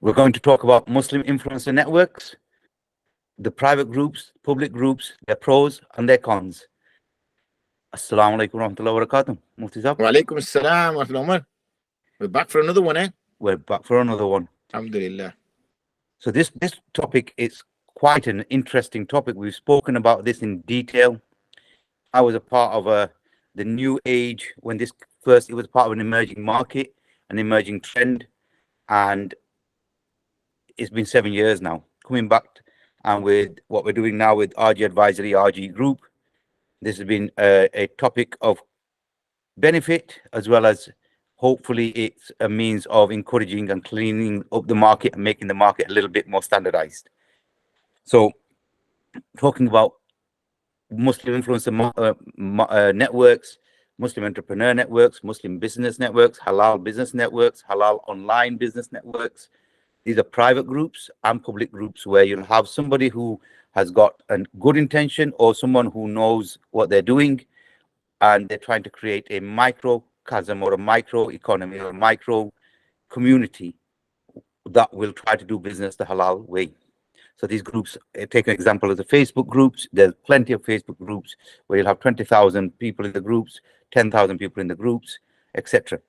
We're going to talk about Muslim influencer networks, the private groups, public groups, their pros and their cons. Assalamu alaikum warahmatullahi wabarakatuh. Mufti Amjad. Wa alaikum assalam wa rahmatullah. We're back for another one, eh? We're back for another one. Alhamdulillah. So this topic is quite an interesting topic. We've spoken about this in detail. I was a part of the new age when it was part of an emerging market, an emerging trend, and it's been 7 years now. Coming back and with what we're doing now with RG Advisory, RG Group, this has been a topic of benefit, as well as hopefully it's a means of encouraging and cleaning up the market and making the market a little bit more standardized. So talking about Muslim influencer networks, Muslim entrepreneur networks, Muslim business networks, halal business networks, halal online business networks. These are private groups and public groups where you'll have somebody who has got a good intention or someone who knows what they're doing, and they're trying to create a microcosm or a micro economy or a micro community that will try to do business the halal way. So these groups, take an example of the Facebook groups. There's plenty of Facebook groups where you'll have 20,000 people in the groups, 10,000 people in the groups, etc.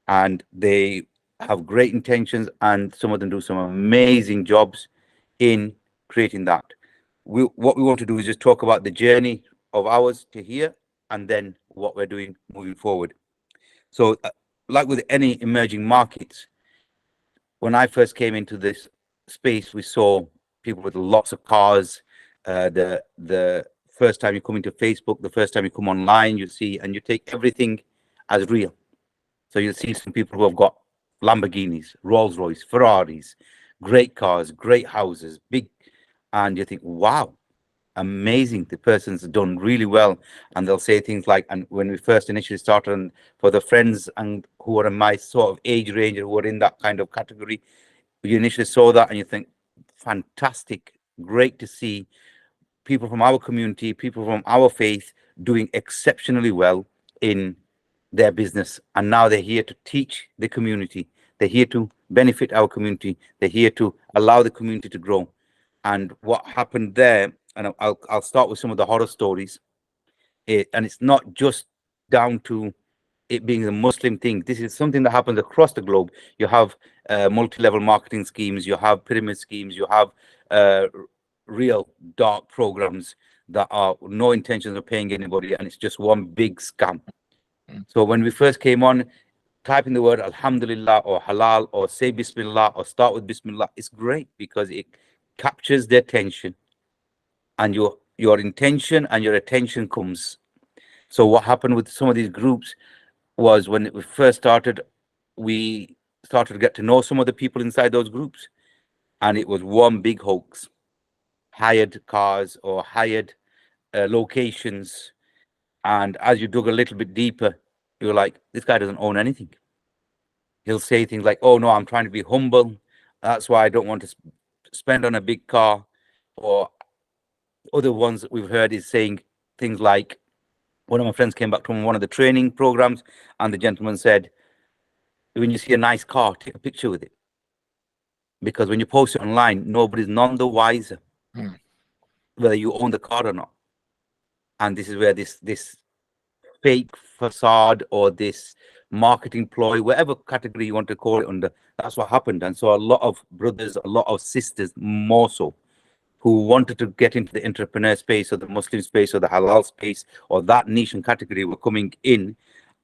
And they have great intentions, and some of them do some amazing jobs in creating that. What we want to do is just talk about the journey of ours to here, and then what we're doing moving forward. So like with any emerging markets, when I first came into this space, we saw people with lots of cars. The first time you come into Facebook, the first time you come online, you see, and you take everything as real. So you'll see some people who have got Lamborghinis, Rolls Royce, Ferraris, great cars, great houses, big, and you think, wow, amazing, the person's done really well. And they'll say things like, and when we first initially started, and for the friends and who are in my sort of age range or who are in that kind of category, you initially saw that and you think, fantastic, great to see people from our community, people from our faith doing exceptionally well in their business. And now they're here to teach the community. They're here to benefit our community. They're here to allow the community to grow. And what happened there, and I'll start with some of the horror stories. And it's not just down to it being a Muslim thing. This is something that happens across the globe. You have multi-level marketing schemes, you have pyramid schemes, you have real dark programs that are no intentions of paying anybody, and it's just one big scam. So when we first came on, typing the word Alhamdulillah or Halal or say Bismillah or start with Bismillah, it's great because it captures their attention, and your intention and your attention comes. So what happened with some of these groups was when we first started, we started to get to know some of the people inside those groups, and it was one big hoax. Hired cars or hired locations. And as you dug a little bit deeper, you were like, this guy doesn't own anything. He'll say things like, oh no, I'm trying to be humble. That's why I don't want to spend on a big car. Or other ones that we've heard is saying things like, one of my friends came back from one of the training programs, and the gentleman said, when you see a nice car, take a picture with it. Because when you post it online, nobody's none the wiser whether you own the car or not. And this is where this fake facade or this marketing ploy, whatever category you want to call it under, that's what happened. And so a lot of brothers, a lot of sisters more so, who wanted to get into the entrepreneur space or the Muslim space or the halal space or that niche and category were coming in,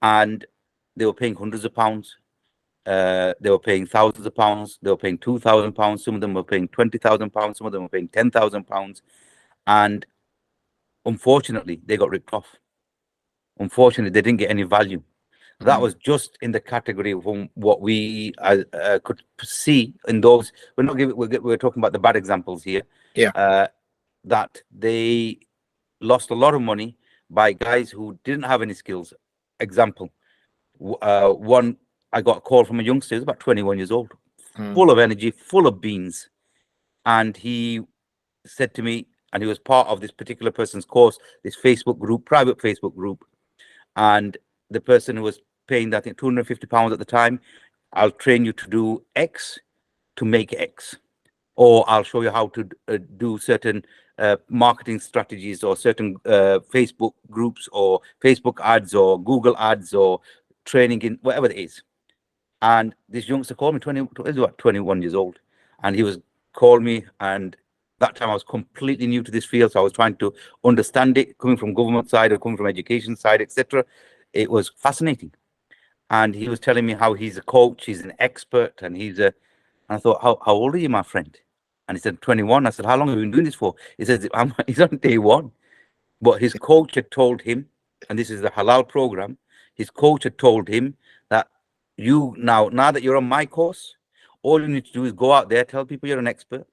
and they were paying hundreds of pounds. They were paying thousands of pounds. They were paying £2,000. Some of them were paying £20,000. Some of them were paying £10,000. And unfortunately, they got ripped off. Unfortunately, they didn't get any value. That was just in the category of what we could see in those. We're talking about the bad examples here. Yeah. That they lost a lot of money by guys who didn't have any skills. Example, one, I got a call from a youngster, he's about 21 years old, full of energy, full of beans. And he said to me, and he was part of this particular person's course, this Facebook group, private Facebook group. And the person who was paying, I think, £250 at the time, I'll train you to do X to make X, or I'll show you how to do certain marketing strategies or certain Facebook groups or Facebook ads or Google ads or training in whatever it is. And this youngster called me, he was about 21 years old, and he was called me, and that time I was completely new to this field, so I was trying to understand it, coming from government side or coming from education side, etc. It was fascinating. And he was telling me how he's a coach, he's an expert, and and I thought, how old are you, my friend? And he said, 21. I said, how long have you been doing this for? He says, he's on day one. But his coach had told him, and this is the Halal program, his coach had told him that you now that you're on my course, all you need to do is go out there, tell people you're an expert,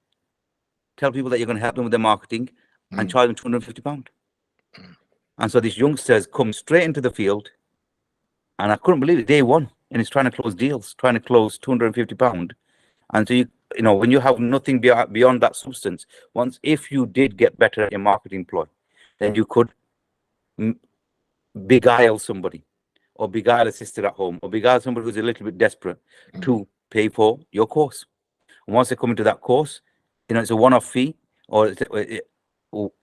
tell people that you're going to help them with their marketing, and charge them £250. And so this youngster has come straight into the field, and I couldn't believe it, day one, and he's trying to close deals, trying to close £250. And so you know, when you have nothing beyond that substance, if you did get better at your marketing ploy, then you could beguile somebody, or beguile a sister at home, or beguile somebody who's a little bit desperate to pay for your course. And once they come into that course, you know, it's a one-off fee, or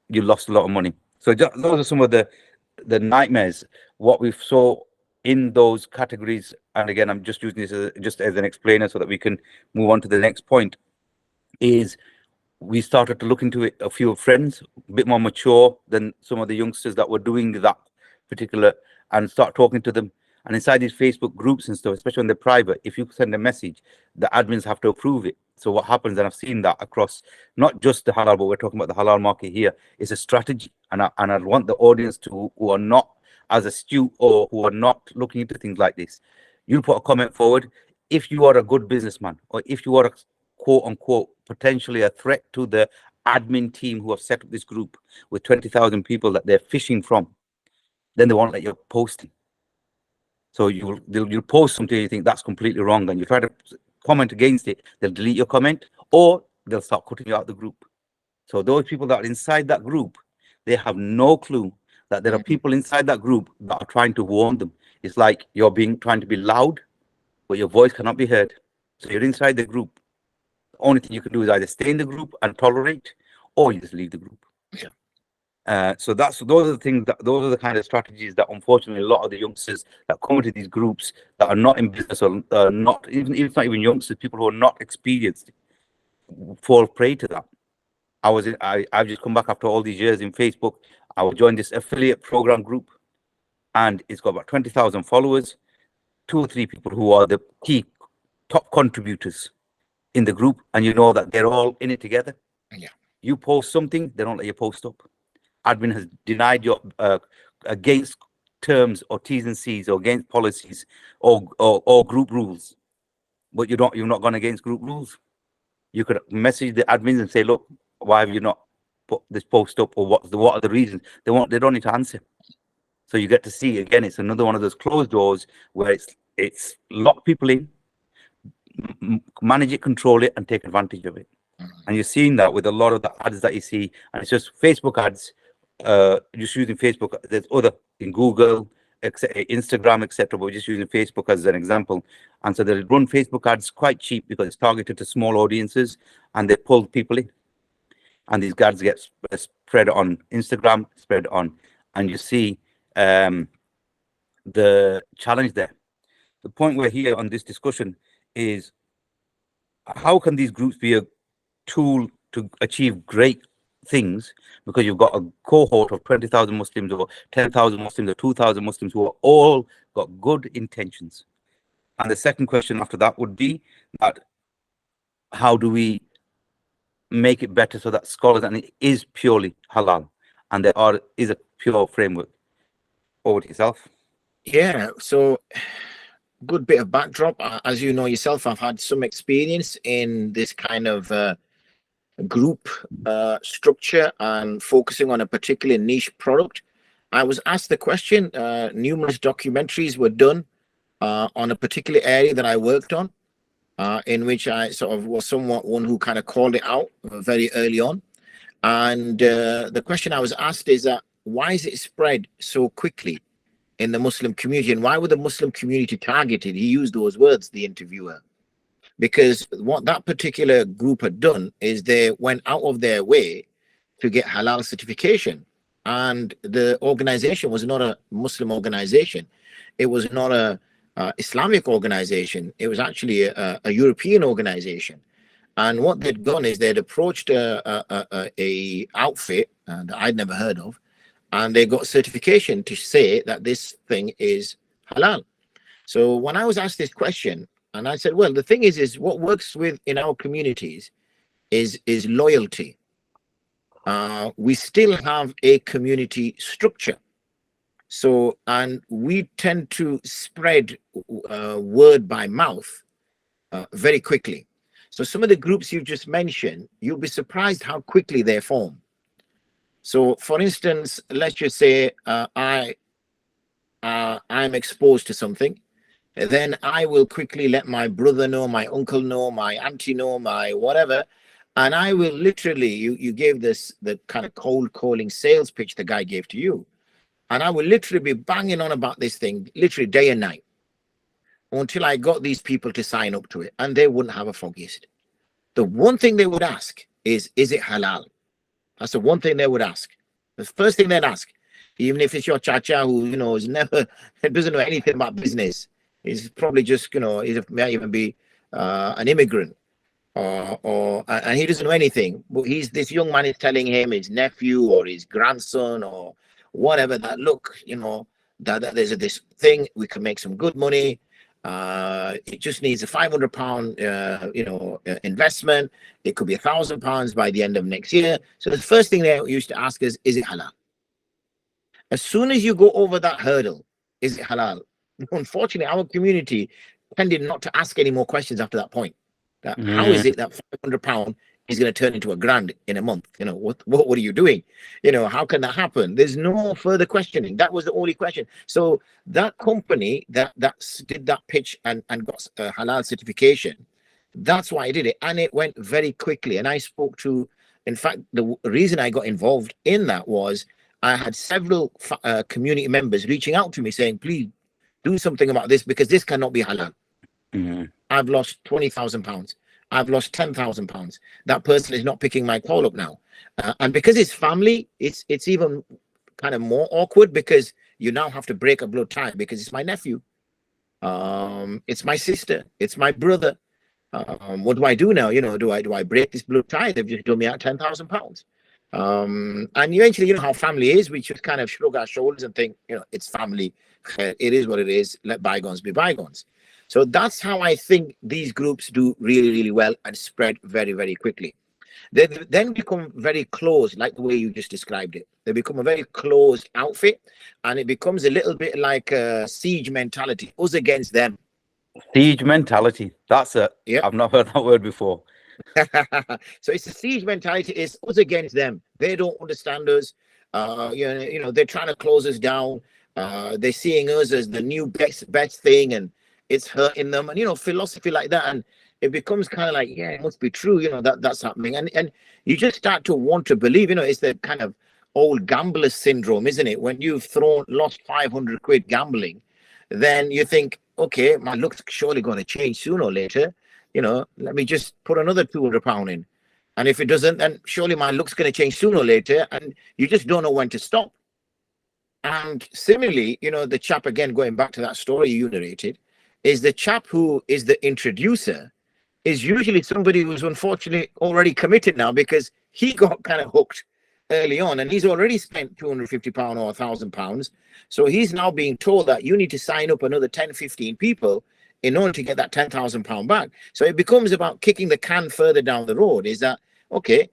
you lost a lot of money. So those are some of the nightmares, what we saw in those categories. And again, I'm just using this just as an explainer so that we can move on to the next point. Is we started to look into it, a few friends, a bit more mature than some of the youngsters that were doing that particular, and start talking to them. And inside these Facebook groups and stuff, especially when they're private, if you send a message, the admins have to approve it. So what happens, and I've seen that across not just the halal, but we're talking about the halal market here, is a strategy. And I want the audience who are not as astute or who are not looking into things like this. You put a comment forward. If you are a good businessman, or if you are a quote unquote potentially a threat to the admin team who have set up this group with 20,000 people that they're fishing from, then they won't let you post it. So you'll post something you think that's completely wrong, and you try to comment against it, they'll delete your comment, or they'll start cutting you out of the group. So those people that are inside that group, they have no clue that there are people inside that group that are trying to warn them. It's like you're trying to be loud, but your voice cannot be heard. So you're inside the group. The only thing you can do is either stay in the group and tolerate, or you just leave the group. So those are the things those are the kind of strategies that unfortunately a lot of the youngsters that come into these groups that are not in business, or not even youngsters, people who are not experienced, fall prey to that. I've just come back after all these years in Facebook. I will join this affiliate program group, and it's got about 20,000 followers, 2 or 3 people who are the key top contributors in the group, and you know that they're all in it together. You post something, they don't let you post up. Admin has denied your against terms or T's and C's, or against policies or group rules, but you're not gone against group rules. You could message the admins and say, look, why have you not put this post up, or what are the reasons? They don't need to answer. So you get to see, again, it's another one of those closed doors where it's lock people in, manage it, control it, and take advantage of it. And you're seeing that with a lot of the ads that you see, and it's just Facebook ads, just using Facebook. There's other in Google, Instagram, etc. But we're just using Facebook as an example. And so they run Facebook ads quite cheap because it's targeted to small audiences, and they pull people in. And these ads get spread on Instagram, and you see the challenge there. The point we're here on this discussion is, how can these groups be a tool to achieve great things, because you've got a cohort of 20,000 Muslims, or 10,000 Muslims, or 2,000 Muslims who are all got good intentions. And the second question after that would be that, how do we make it better so that scholars, and it is purely halal, and there is a pure framework? Over to yourself. Yeah, so good bit of backdrop. As you know yourself, I've had some experience in this kind of group structure and focusing on a particular niche product. I was asked the question, numerous documentaries were done on a particular area that I worked on, in which I sort of was somewhat one who kind of called it out very early on. And the question I was asked is that, why is it spread so quickly in the Muslim community, and why were the Muslim community targeted? He used those words, the interviewer. because what that particular group had done is they went out of their way to get halal certification. And the organization was not a Muslim organization. It was not a Islamic organization. It was actually a European organization. And what they'd done is they'd approached a outfit that I'd never heard of, and they got certification to say that this thing is halal. So when I was asked this question, and I said, well, the thing is what works with in our communities is loyalty. We still have a community structure. So, and we tend to spread word by mouth very quickly. So some of the groups you just mentioned, you'll be surprised how quickly they form. So for instance, let's just say I'm exposed to something. Then I will quickly let my brother know, my uncle know, my auntie know, my whatever. And I will literally, you gave this, the kind of cold calling sales pitch the guy gave to you. And I will literally be banging on about this thing, literally day and night, until I got these people to sign up to it. And they wouldn't have a foggiest. The one thing they would ask is it halal? That's the one thing they would ask. The first thing they'd ask, even if it's your chacha who, is never, doesn't know anything about business. He's probably just, he might even be an immigrant. And he doesn't know anything, but this young man is telling him, his nephew or his grandson or whatever, that look, that there's this thing, we can make some good money. It just needs a £500 investment. It could be £1,000 by the end of next year. So the first thing they used to ask is it halal? As soon as you go over that hurdle, is it halal? Unfortunately, our community tended not to ask any more questions after that point. How is it that £500 is going to turn into £1,000 in a month? What are you doing? How can that happen? There's no further questioning. That was the only question. So that company that did that pitch and got a halal certification, that's why I did it. And it went very quickly. And I spoke to, in fact, the reason I got involved in that was I had several community members reaching out to me saying, please do something about this because this cannot be halal. I've lost £20,000. I've lost £10,000. That person is not picking my call up now. And because it's family, it's even kind of more awkward because you now have to break a blood tie because it's my nephew. It's my sister. It's my brother. What do I do now? Do I break this blood tie? They've just done me out £10,000. And eventually, how family is, we just kind of shrug our shoulders and think, it's family. It is what it is. Let bygones be bygones. So that's how I think these groups do really, really well and spread very, very quickly. They then become very close, like the way you just described it. They become a very closed outfit, and it becomes a little bit like a siege mentality, us against them. Siege mentality. That's it. Yeah. I've not heard that word before. So it's a siege mentality. It's us against them. They don't understand us. They're trying to close us down. They're seeing us as the new best thing, and it's hurting them, and philosophy like that, and it becomes kind of like, yeah, it must be true, that's happening, and you just start to want to believe. It's the kind of old gambler syndrome, isn't it? When you've lost 500 quid gambling, then you think, okay, my luck's surely going to change sooner or later. Let me just put another £200 in, and if it doesn't, then surely my luck's going to change sooner or later, and you just don't know when to stop. And similarly, the chap, again, going back to that story you narrated, is the chap who is the introducer is usually somebody who's unfortunately already committed now because he got kind of hooked early on and he's already spent £250 or £1,000. So he's now being told that you need to sign up another 10, 15 people in order to get that £10,000 back. So it becomes about kicking the can further down the road. Is that, okay,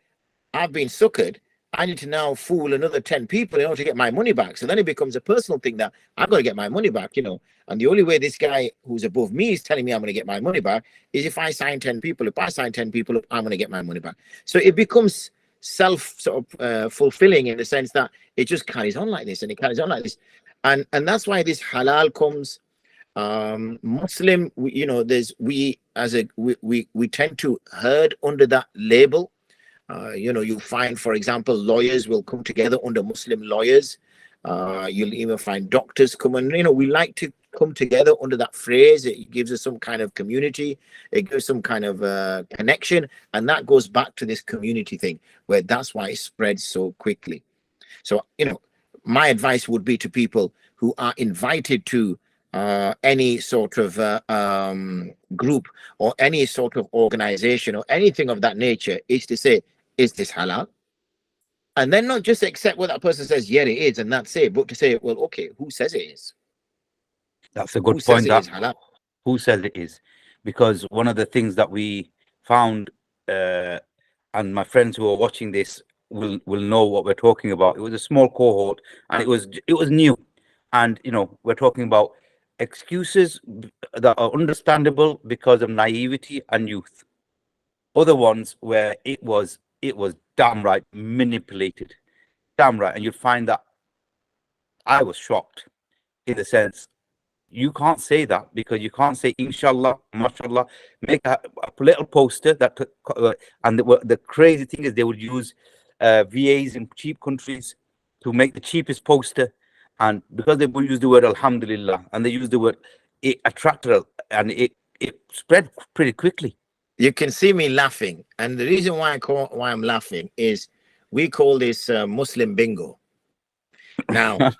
I've been suckered. I need to now fool another 10 people in order to get my money back. So then it becomes a personal thing that I've got to get my money back, And the only way this guy who's above me is telling me I'm going to get my money back is if I sign 10 people. If I sign 10 people up, I'm going to get my money back. So it becomes fulfilling in the sense that it just carries on like this and it carries on like this. And that's why this halal comes. Muslim, we tend to herd under that label. You'll find, for example, lawyers will come together under Muslim lawyers. You'll even find doctors come and, we like to come together under that phrase. It gives us some kind of community. It gives some kind of connection. And that goes back to this community thing, where that's why it spreads so quickly. So, my advice would be to people who are invited to any sort of group or any sort of organization or anything of that nature, is to say, is this halal? And then not just accept what that person says, yeah, it is, and that's it, but to say, well, okay, who says it is? That's a good point. That halal? Who says it is? Because one of the things that we found, and my friends who are watching this will know what we're talking about. It was a small cohort, and it was new, and we're talking about excuses that are understandable because of naivety and youth. Other ones where it was damn right manipulated, damn right, and you'd find that I was shocked in the sense, you can't say that because you can't say inshallah, mashallah, make a little poster that and the crazy thing is they would use VAs in cheap countries to make the cheapest poster, and because they would use the word alhamdulillah and they use the word, it attracted, and it spread pretty quickly. You can see me laughing, and the reason why I'm laughing is we call this Muslim bingo. Now,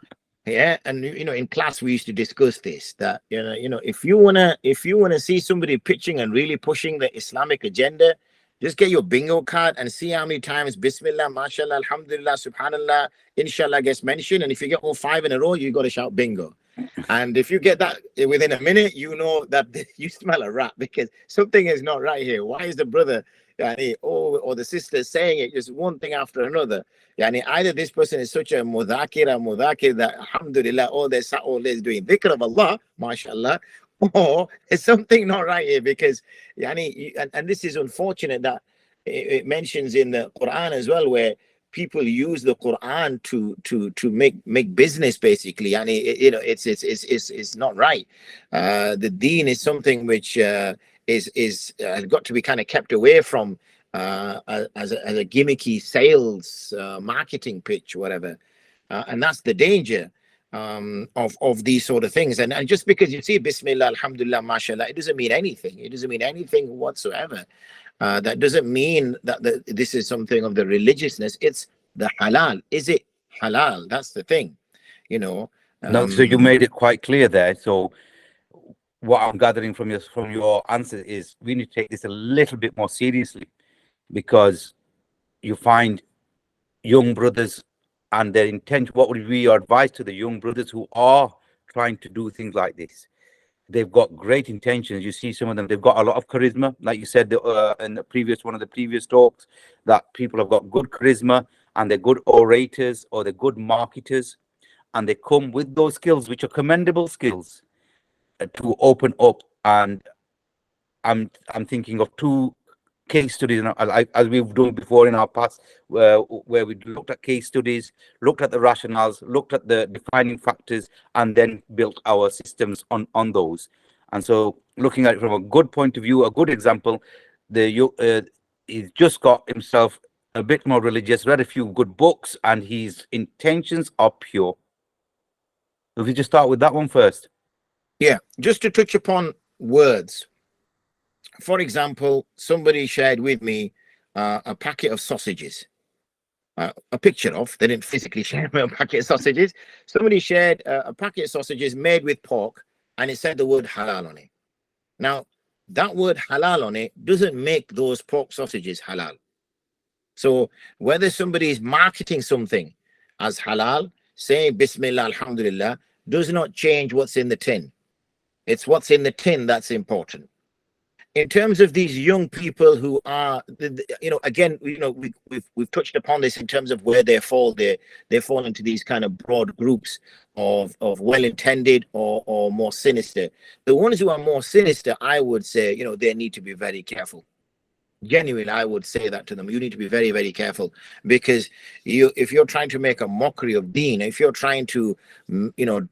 yeah, and in class we used to discuss this, that if you wanna see somebody pitching and really pushing the Islamic agenda, just get your bingo card and see how many times Bismillah, mashallah, alhamdulillah, subhanallah, inshallah gets mentioned, and if you get all 5 in a row, you got to shout bingo. And if you get that within a minute, you know that you smell a rat, because something is not right here. Why is the brother or the sister saying it just one thing after another? Either this person is such a mudhakir that alhamdulillah, all they're doing dhikr of Allah, mashallah, or it's something not right here, because and this is unfortunate that it mentions in the Quran as well, where people use the Quran to make business, basically, and it's not right. The deen is something which is has got to be kind of kept away from as a gimmicky sales marketing pitch, whatever, and that's the danger of these sort of things. And just because you see Bismillah, alhamdulillah, mashallah, it doesn't mean anything. It doesn't mean anything whatsoever. That doesn't mean that this is something of the religiousness. It's the halal. Is it halal? That's the thing, No, so you made it quite clear there. So what I'm gathering from your answer is we need to take this a little bit more seriously, because you find young brothers and their intent. What would be your advice to the young brothers who are trying to do things like this? They've got great intentions. You see some of them, they've got a lot of charisma. Like you said in one of the previous talks, that people have got good charisma and they're good orators or they're good marketers. And they come with those skills, which are commendable skills, to open up. And I'm thinking of 2 case studies, as we've done before in our past, where we looked at case studies, looked at the rationales, looked at the defining factors, and then built our systems on those. And so, looking at it from a good point of view, a good example, he's just got himself a bit more religious, read a few good books, and his intentions are pure. If we just start with that one first. Yeah, just to touch upon words. For example, somebody shared with me a packet of sausages, a picture of, they didn't physically share me a packet of sausages. Somebody shared a packet of sausages made with pork, and it said the word halal on it. Now, that word halal on it doesn't make those pork sausages halal. So whether somebody is marketing something as halal, saying Bismillah, alhamdulillah, does not change what's in the tin. It's what's in the tin that's important. In terms of these young people who are, again, we've touched upon this in terms of where they fall. They fall into these kind of broad groups of well-intended or more sinister. The ones who are more sinister, I would say, they need to be very careful. Genuinely, I would say that to them. You need to be very, very careful, because if you're trying to make a mockery of deen, if you're trying to,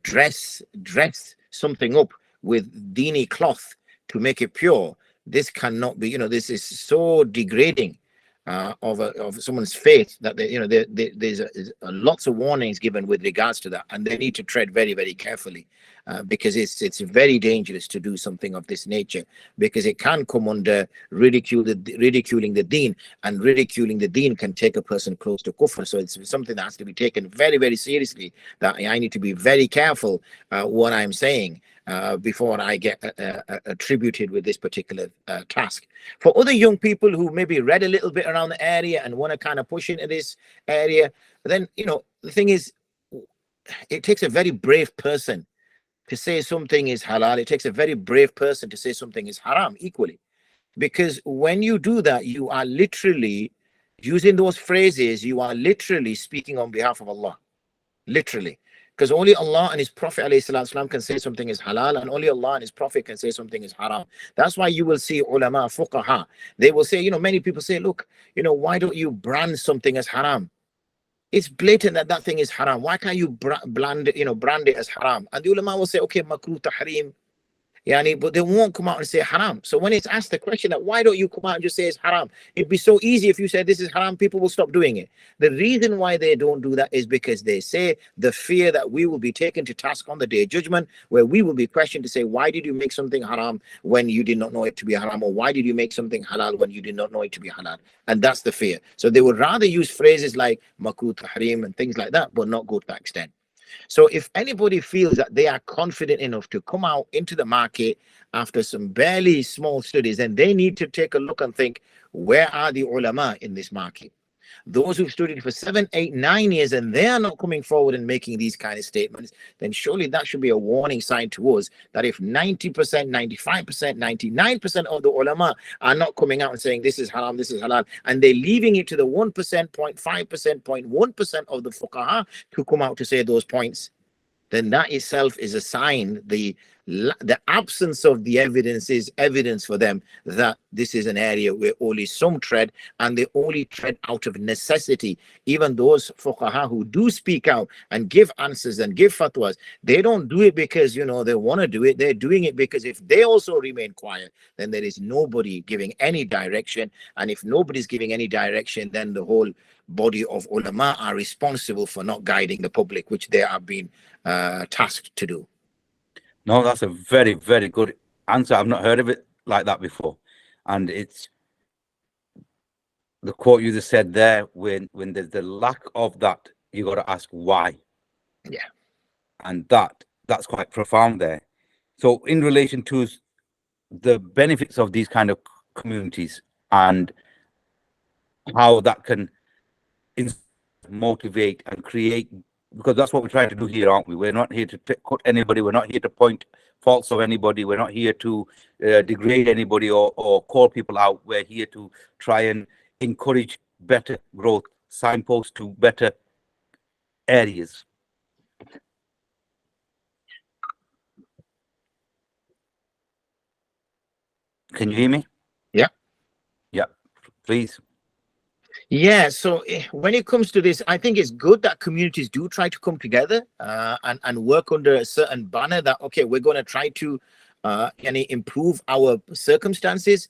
dress something up with deeny cloth to make it pure, this cannot be, this is so degrading of someone's faith, that there's lots of warnings given with regards to that, and they need to tread very, very carefully, because it's very dangerous to do something of this nature, because it can come under ridiculing the deen, and ridiculing the deen can take a person close to kufr. So it's something that has to be taken very, very seriously, that I need to be very careful what I'm saying before I get attributed with this particular task. For other young people who maybe read a little bit around the area and want to kind of push into this area, then, the thing is, it takes a very brave person to say something is halal. It takes a very brave person to say something is haram equally. Because when you do that, you are literally using those phrases, you are literally speaking on behalf of Allah. Literally. Because only Allah and His Prophet ﷺ can say something is halal, and only Allah and His Prophet can say something is haram. That's why you will see ulama, fuqaha. They will say, many people say, look, why don't you brand something as haram? It's blatant that thing is haram. Why can't you brand it as haram? And the ulama will say, okay, makruh tahrim. But they won't come out and say haram. So when it's asked the question that why don't you come out and just say it's haram? It'd be so easy if you said this is haram, people will stop doing it. The reason why they don't do that is because they say the fear that we will be taken to task on the day of judgment, where we will be questioned to say, why did you make something haram when you did not know it to be haram? Or why did you make something halal when you did not know it to be halal? And that's the fear. So they would rather use phrases like makruh tahrim and things like that, but not go to that extent. So if anybody feels that they are confident enough to come out into the market after some barely small studies, then they need to take a look and think, where are the ulama in this market? Those who've studied for 7, 8, 9 years and they are not coming forward and making these kind of statements, then surely that should be a warning sign to us that if 90%, 95%, 99% of the ulama are not coming out and saying this is haram, this is halal, and they're leaving it to the 1%, 0.5%, 0.1% of the fuqaha to come out to say those points, then that itself is a sign. The absence of the evidence is evidence for them that this is an area where only some tread, and they only tread out of necessity. Even those fuqaha who do speak out and give answers and give fatwas, they don't do it because they want to do it. They're doing it because if they also remain quiet, then there is nobody giving any direction, and if nobody's giving any direction, then the whole body of ulama are responsible for not guiding the public, which they are being tasked to do. No, that's a very, very good answer. I've not heard of it like that before. And it's the quote you just said there, when there's the lack of that, you got to ask why. Yeah. And that's quite profound there. So in relation to the benefits of these kind of communities and how that can motivate and create, because that's what we're trying to do here, aren't we? We're not here to cut anybody. We're not here to point faults of anybody. We're not here to degrade anybody or call people out. We're here to try and encourage better growth, signpost to better areas. Can you hear me? Yeah. Yeah, please. Yeah, so when it comes to this, I think it's good that communities do try to come together and work under a certain banner that, okay, we're going to try to improve our circumstances.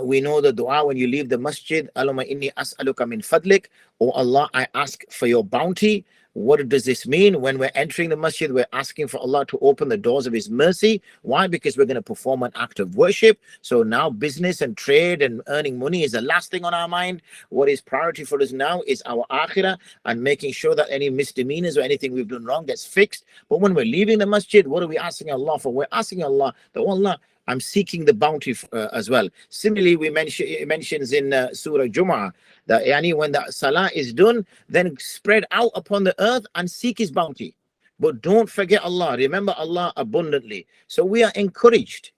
We know the dua when you leave the masjid, Allahumma inni as'aluka min fadlik, or Allah, I ask for your bounty. What does this mean? When we're entering the masjid, we're asking for Allah to open the doors of His mercy. Why? Because we're going to perform an act of worship. So now business and trade and earning money is the last thing on our mind. What is priority for us now is our akhirah and making sure that any misdemeanors or anything we've done wrong gets fixed. But when we're leaving the masjid, what are we asking Allah for? We're asking Allah that, oh Allah, I'm seeking the bounty as well. Similarly, it mentions in Surah Jumu'ah that when the salah is done, then spread out upon the earth and seek His bounty. But don't forget Allah. Remember Allah abundantly. So we are encouraged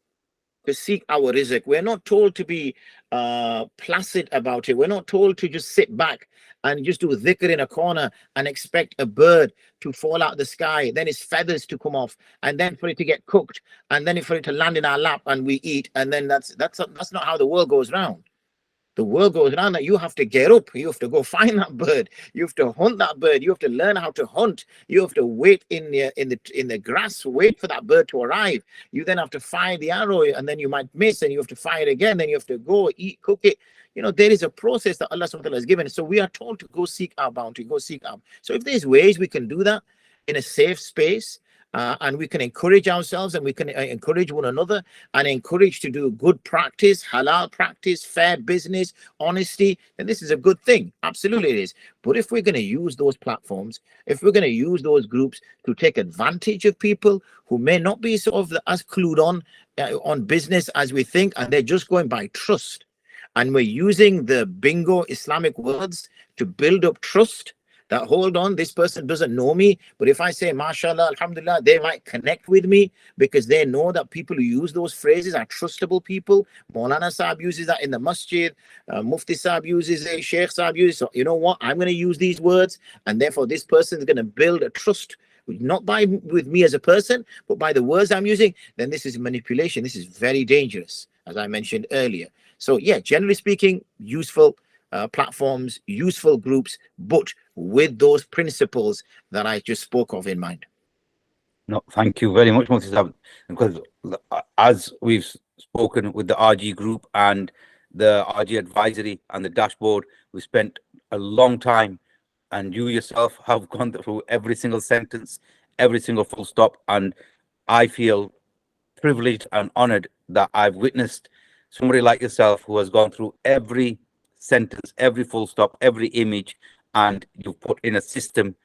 to seek our rizq. We're not told to be placid about it. We're not told to just sit back and just do dhikr in a corner and expect a bird to fall out the sky, then its feathers to come off, and then for it to get cooked, and then for it to land in our lap and we eat, and then that's not how the world goes round. The world goes around that you have to get up, you have to go find that bird, you have to hunt that bird, you have to learn how to hunt, you have to wait in the grass, wait for that bird to arrive. You then have to fire the arrow, and then you might miss, and you have to fire it again, then you have to go eat, cook it. There is a process that Allah subhanahu wa ta'ala has given. So we are told to go seek our bounty, go seek our. So if there's ways we can do that in a safe space, and we can encourage ourselves, and we can encourage one another, and encourage to do good practice, halal practice, fair business, honesty, then this is a good thing. Absolutely it is. But if we're going to use those platforms, if we're going to use those groups to take advantage of people who may not be sort of as clued on business as we think, and they're just going by trust, and we're using the bingo Islamic words to build up trust, that hold on, this person doesn't know me, but if I say mashallah, alhamdulillah, they might connect with me because they know that people who use those phrases are trustable people. Maulana Saab uses that in the masjid, Mufti Saab uses it, Sheikh Saab uses it. So you know what, I'm going to use these words, and therefore this person is going to build a trust, not with me as a person, but by the words I'm using. Then this is manipulation. This is very dangerous, as I mentioned earlier. So yeah, generally speaking, useful platforms, useful groups, but with those principles that I just spoke of in mind. No, thank you very much, Mufti Saab, because as we've spoken with the RG group and the RG advisory and the dashboard, we spent a long time, and you yourself have gone through every single sentence, every single full stop, and I feel privileged and honored that I've witnessed somebody like yourself who has gone through every sentence, every full stop, every image, and you've put in a system,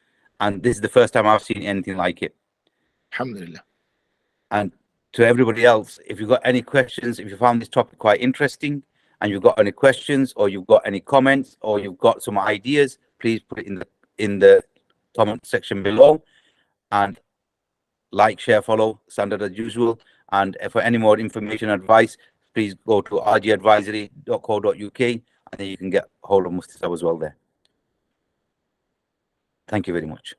and this is the first time I've seen anything like it. Alhamdulillah. And to everybody else, if you've got any questions, if you found this topic quite interesting and you've got any questions, or you've got any comments, or you've got some ideas, please put it in the comment section below, and like, share, follow, standard as usual. And for any more information, advice, please go to rgadvisory.co.uk, and then you can get hold of Mufti Saab as well there. Thank you very much.